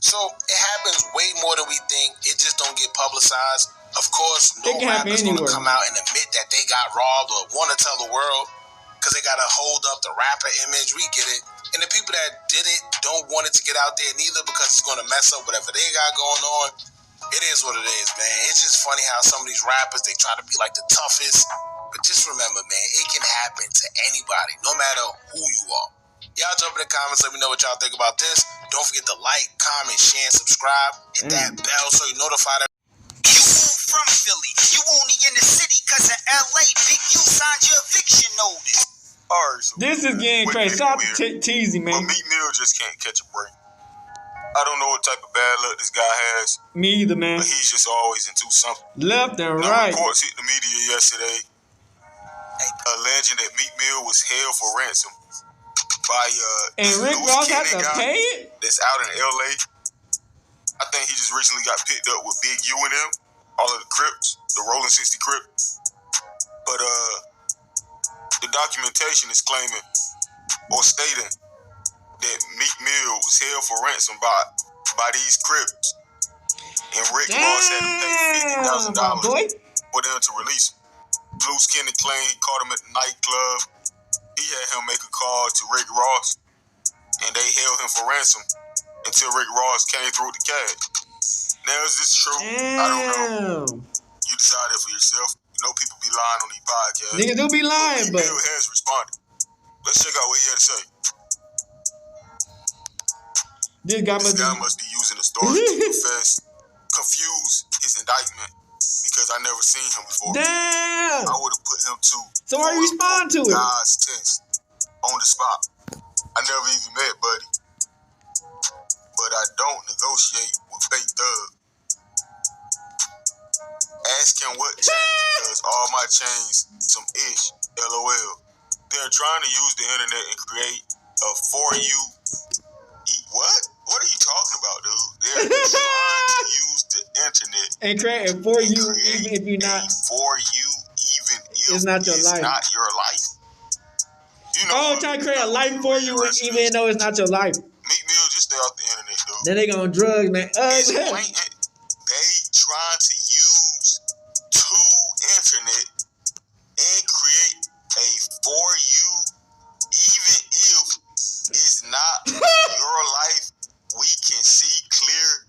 So it happens way more than we think. It just don't get publicized. Of course, no rapper's gonna come out and admit that they got robbed or want to tell the world, because they gotta hold up the rapper image. We get it. And the people that did it don't want it to get out there neither, because it's gonna mess up whatever they got going on. It is what it is, man. It's just funny how some of these rappers, they try to be like the toughest. But just remember, man, it can happen to anybody, no matter who you are. Y'all jump in the comments, let me know what y'all think about this. Don't forget to like, comment, share, and subscribe. Hit that bell so you're notified. You from Philly, you only in the city cause of LA. Big U signed your eviction notice. Alright, so this is getting crazy. Stop teasing, man. But Meek Mill just can't catch a break. I don't know what type of bad luck this guy has. Me either, man. But he's just always into something. Left and right. Reports hit the media yesterday alleging that Meek Mill was held for ransom by and Rick Ross had to pay it? That's out in LA. I think he just recently got picked up with Big U and them, all of the Crips, the Rolling 60 Crip. But the documentation is claiming or stating that Meek Mill was held for ransom by these Crips, and Rick Ross had to pay $50,000 for them to release him. Luce claimed he caught him at the nightclub. He had him make a call to Rick Ross, and they held him for ransom until Rick Ross came through with the cash. Now, is this true? I don't know. You decide it for yourself. You know people be lying on these podcasts. Niggas do be lying, but Mill has responded. Let's check out what he had to say. This guy must be using the story to confuse his indictment, because I never seen him before. Damn! I would have put him to. So why you respond to it? God's test on the spot. I never even met Buddy, but I don't negotiate with fake thug. Ask him what changed, because all my chains some ish. LOL. They're trying to use the internet and create a for you. What? What are you talking about, dude? They're trying to use the internet and create a for you, even if you're not. For you, even if it's not your life. Not your life. You know, trying to create a life for you, even though it's not your life. Meek Mill, just stay off the internet, dude. Then they gonna drugs, man. It's blatant. They trying to use internet and create a for you, even if it's not your life. We can see clear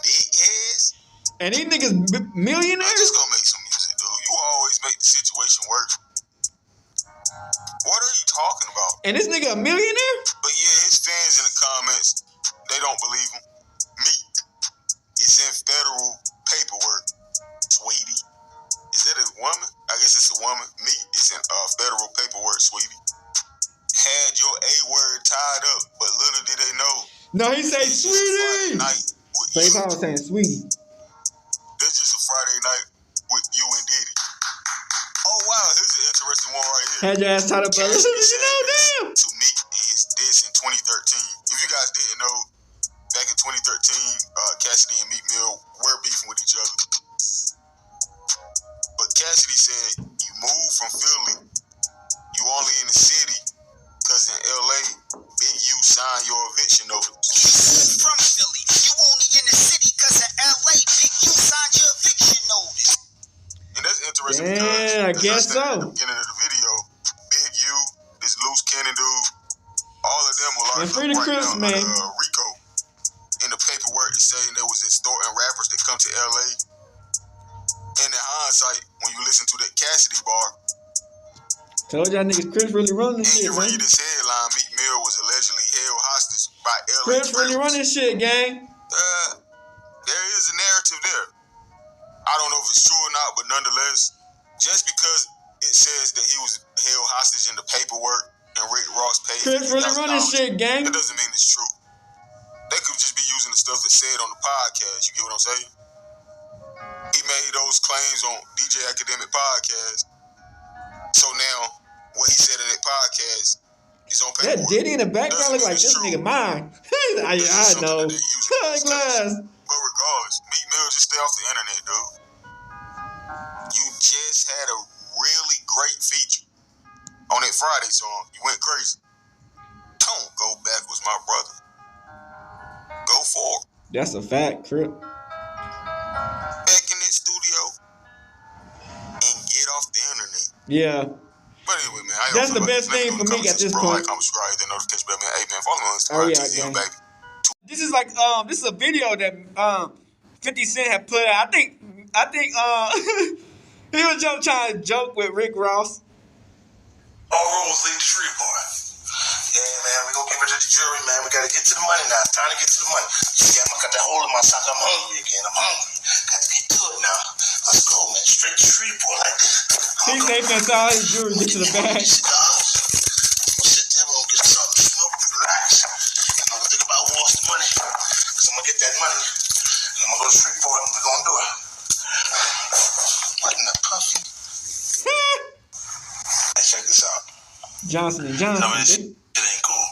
big heads. And these niggas millionaires? I'm just gonna make some music, dude. You always make the situation worse. What are you talking about? And this nigga a millionaire? But yeah, his fans in the comments, they don't believe him. Meek, it's in federal paperwork, sweetie. Is that a woman? I guess it's a woman. Meek, it's in federal paperwork, sweetie. Had your A word tied up, but little did they know. No, he say sweetie. So he probably saying sweetie. That's just a Friday night with you and Diddy. Oh wow, here's an interesting one right here. Had your ass tied up, brother. Damn. To Meek and his diss in 2013. If you guys didn't know, back in 2013, Cassidy and Meek Mill were beefing with each other. But Cassidy said, "You moved from Philly. You only in the city because in LA, Big U signed your eviction notice." You from Philly. You only in the city because in LA, Big U signed your eviction notice. And that's interesting because I guess so. At the beginning of the video, Big U, this Luce Cannon dude, all of them were like right now Rico. In the paperwork, it's saying there was extorting rappers that come to LA. And in hindsight, when you listen to that Cassidy bar, told y'all niggas Chris really running this shit, and you read this headline, Meek Mill was allegedly by LA Crips really running shit, gang. There is a narrative there. I don't know if it's true or not, but nonetheless, just because it says that he was held hostage in the paperwork and Rick Ross paid Crips really running shit, gang. that doesn't mean it's true. They could just be using the stuff that's said on the podcast. You get what I'm saying? He made those claims on DJ Academic Podcast. So now, what he said in that podcast is on paperwork. That Diddy in the background look like this nigga mine. I know. Glass. But regardless, Meek Mill, just stay off the internet, dude. You just had a really great feature on that Friday song. You went crazy. Don't go backwards, my brother. Go forward. That's a fact, Crip. Back in that studio and get off the internet. Yeah. But anyway, man, that's the best thing for me at this point. Like, I'm subscribed. That notification bell, man. Hey, man, follow me on Instagram. Oh yeah, baby. This is like this is a video that 50 Cent had put out. I think he was just trying to joke with Rick Ross. All roads lead to Shreveport. Yeah, man, we gonna give it to the jury, man. We gotta get to the money now. It's time to get to the money. You see, I got that hole in my sock. I'm hungry again. I'm hungry. Got to get to it now. Let's go, man. Straight to Shreveport like this. He's taping all his jury, get to the bag. We'll sit there, we'll get something to smoke, relax. And I'm gonna think about who wants the money. Cause I'm gonna get that money. And I'm gonna go to Shreveport and we're gonna do it. What in the puffy? Hey, check this out. Johnson & Johnson. It ain't cool.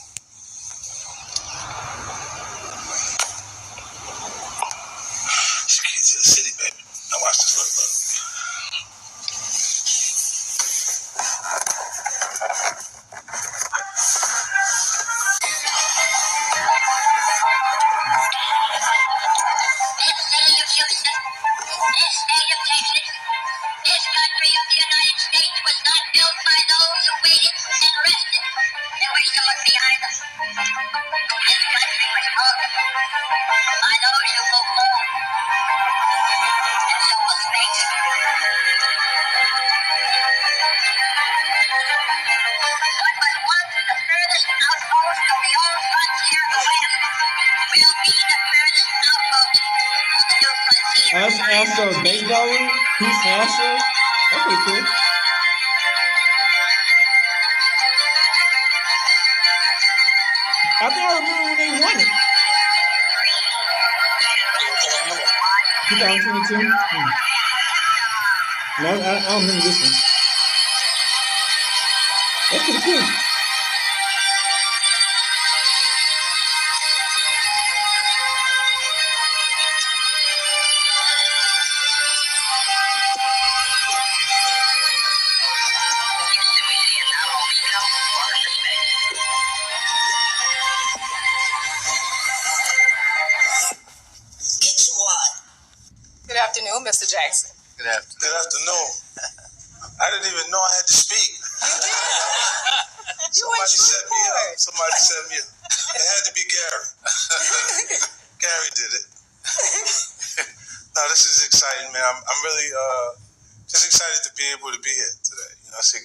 She get to the city, baby. Now watch this. Look. This country of the United States was not built by those who waited and rested and wished to look behind them. This country was built by those who move forward. And so will space. What was once the furthest outpost of the old frontier of the West will be the furthest outpost of the new frontier. That's Astro baseball. Who's Astro? That's pretty cool. I think I remember when they won it. 2022? No, I don't remember this one. That's pretty cool. Good afternoon, Mr. Jackson. Good afternoon. I didn't even know I had to speak. Somebody set me up. It had to be Gary. Gary did it. No, this is exciting, man. I'm really just excited to be able to be here today. You know, I see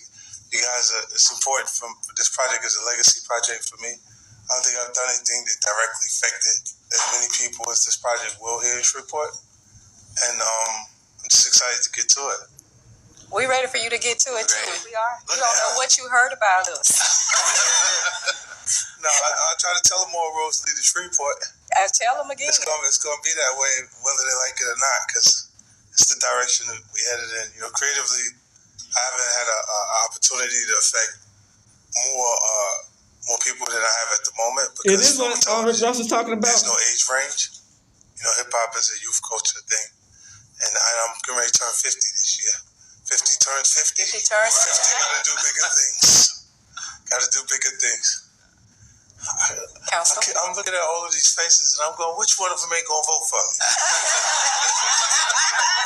you guys. It's important for this project is a legacy project for me. I don't think I've done anything that directly affected as many people as this project will here in Shreveport. And I'm just excited to get to it. We're ready for you to get to it, too. We are. You don't know what you heard about us. No, I'll try to tell them more roads lead to Shreveport. I'll tell them again. It's going to be that way, whether they like it or not, because it's the direction that we headed in. You know, creatively, I haven't had an opportunity to affect more people than I have at the moment. Is this what Ross was talking about? There's no age range. You know, hip-hop is a youth culture thing. And I'm getting ready to turn 50 this year. 50 turns 50. 50 turns 50. Gotta do bigger things. I'm looking at all of these faces and I'm going, which one of them ain't gonna vote for me?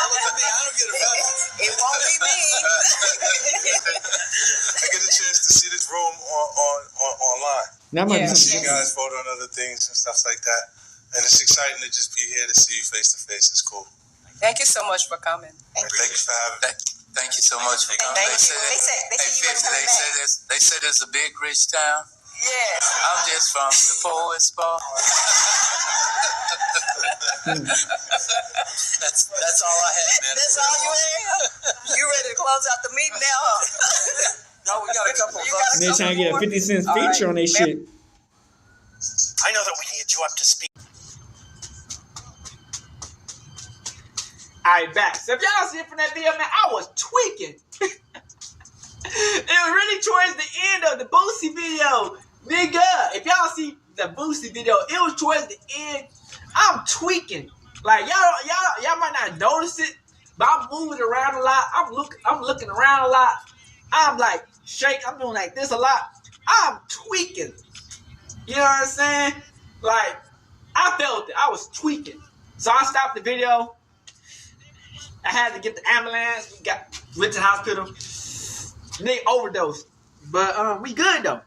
I don't get a vote. It won't be me. I get a chance to see this room online. I see you guys vote on other things and stuff like that. And it's exciting to just be here to see you face to face. It's cool. Thank you so much for coming. Thank you for having me. Thank you so much for coming. Thank you. They said you were coming back. They said it's a big, rich town. Yeah. I'm just from the poet's ball. That's all I had, man. That's all you had? You ready to close out the meeting now, huh? No, we got a couple of us. They trying to get a 50 Cent feature on their shit. I know that we can get you up to speed. Alright, back. So if y'all see it from that video, man, I was tweaking. It was really towards the end of the Boosie video. Nigga, if y'all see the Boosie video, it was towards the end. I'm tweaking. Like y'all might not notice it, but I'm moving around a lot. I'm looking around a lot. I'm like I'm doing like this a lot. I'm tweaking. You know what I'm saying? Like, I felt it. I was tweaking. So I stopped the video. I had to get the ambulance. Went to the hospital. Nigga overdosed. But we good though.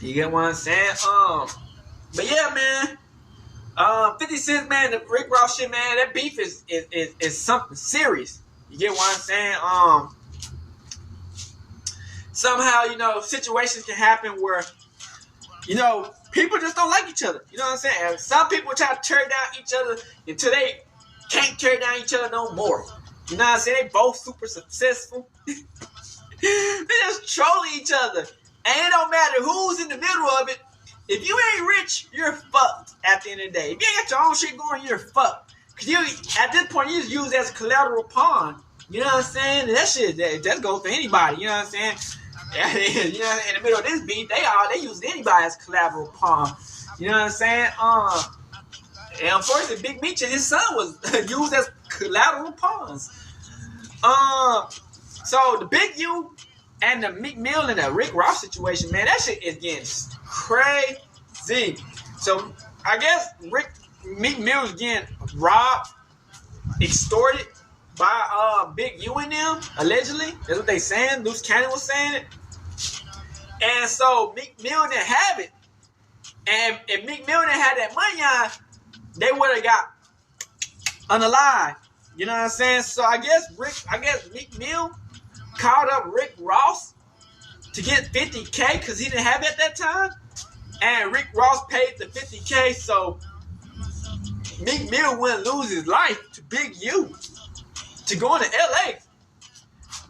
You get what I'm saying? But yeah, man. 50 Cent, man, the Rick Ross shit, man, that beef is something serious. You get what I'm saying? Somehow, you know, situations can happen where, you know, people just don't like each other. You know what I'm saying? And some people try to tear down each other until they can't tear down each other no more. You know what I'm saying? They both super successful. They just trolling each other. And it don't matter who's in the middle of it. If you ain't rich, you're fucked at the end of the day. If you ain't got your own shit going, you're fucked. Because you, at this point, you just use it as a collateral pawn. You know what I'm saying? And that shit, that goes for anybody. You know what I'm saying? You know, in the middle of this beat, they use anybody as collateral pawn. You know what I'm saying? And unfortunately, Big Meech and his son was used as collateral pawns. So the Big U and the Meek Mill and the Rick Ross situation, man, that shit is getting crazy. So I guess Meek Mill is getting robbed, extorted by Big U and them, allegedly. That's what they saying. Luce Cannon was saying it. And so Meek Mill didn't have it. And if Meek Mill didn't have that money on, they would have got unalive. You know what I'm saying? So I guess Meek Mill called up Rick Ross to get $50K because he didn't have it at that time. And Rick Ross paid the $50K, so Meek Mill wouldn't lose his life to Big U to go into LA.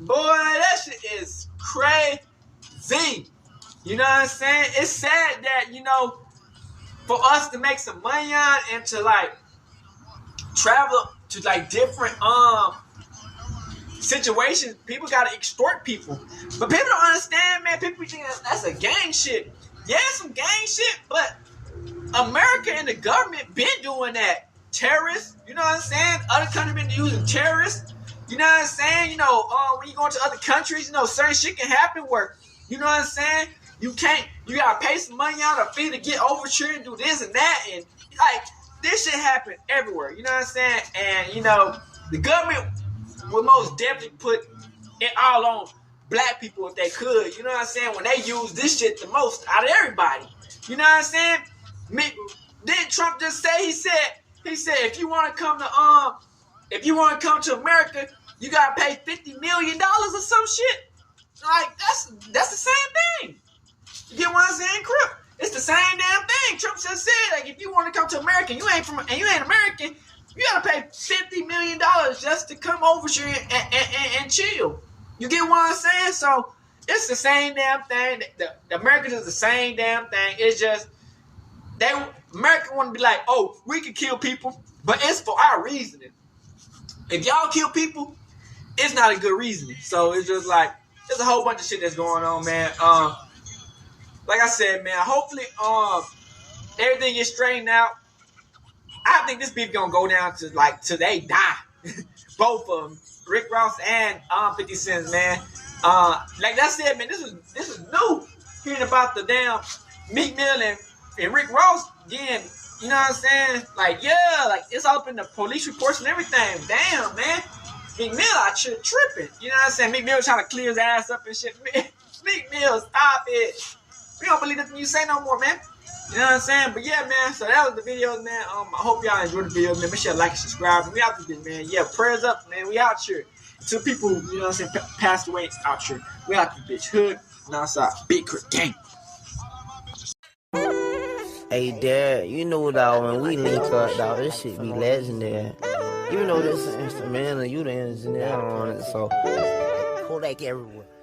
Boy, that shit is crazy. You know what I'm saying? It's sad that, you know, for us to make some money on and to like travel to like different situations, people gotta extort people. But people don't understand, man. People think that's a gang shit. Yeah, some gang shit, but America and the government been doing that. Terrorists, you know what I'm saying? Other countries been using terrorists. You know what I'm saying? You know, when you go into other countries, you know, certain shit can happen where, you know what I'm saying? You gotta pay some money out of a fee to get over here and do this and that. And like, this shit happen everywhere. You know what I'm saying? And, you know, the government would most definitely put it all on black people if they could. You know what I'm saying? When they use this shit the most out of everybody. You know what I'm saying? Didn't Trump just say, he said, if you want to come to America, you gotta pay $50 million or some shit. Like, that's the same thing. You get what I'm saying, Crip? It's the same damn thing. Trump just said, like, if you want to come to America, you ain't American, you gotta pay $50 million just to come over here and chill. You get what I'm saying? So it's the same damn thing. The Americans is the same damn thing. It's just America want to be like, oh, we can kill people, but it's for our reasoning. If y'all kill people, it's not a good reasoning. So it's just like, there's a whole bunch of shit that's going on, man. Like I said, man, hopefully everything gets straightened out. I think this beef gonna go down to like till they die. Both of them, Rick Ross and 50 Cent, man. Like I said, man, this is new. Hearing about the damn Meek Mill and Rick Ross again. You know what I'm saying? Like, yeah, like it's all up in the police reports and everything. Damn, man. Meek Mill out here tripping. You know what I'm saying? Meek Mill trying to clear his ass up and shit. Meek Mill, stop it. We don't believe nothing you say no more, man. You know what I'm saying? But yeah, man, so that was the video, man. I hope y'all enjoyed the video, man. Make sure you like and subscribe. We out this, man. Yeah, prayers up, man. We out here. Two people, you know what I'm saying, passed away out here. We out this bitch. Hood, and outside. Big Crit Gang. Hey, Dad, you know, dog, when we link up, dog, this shit be legendary. You know this instrumental, you the engineer on it, so Kodak everywhere.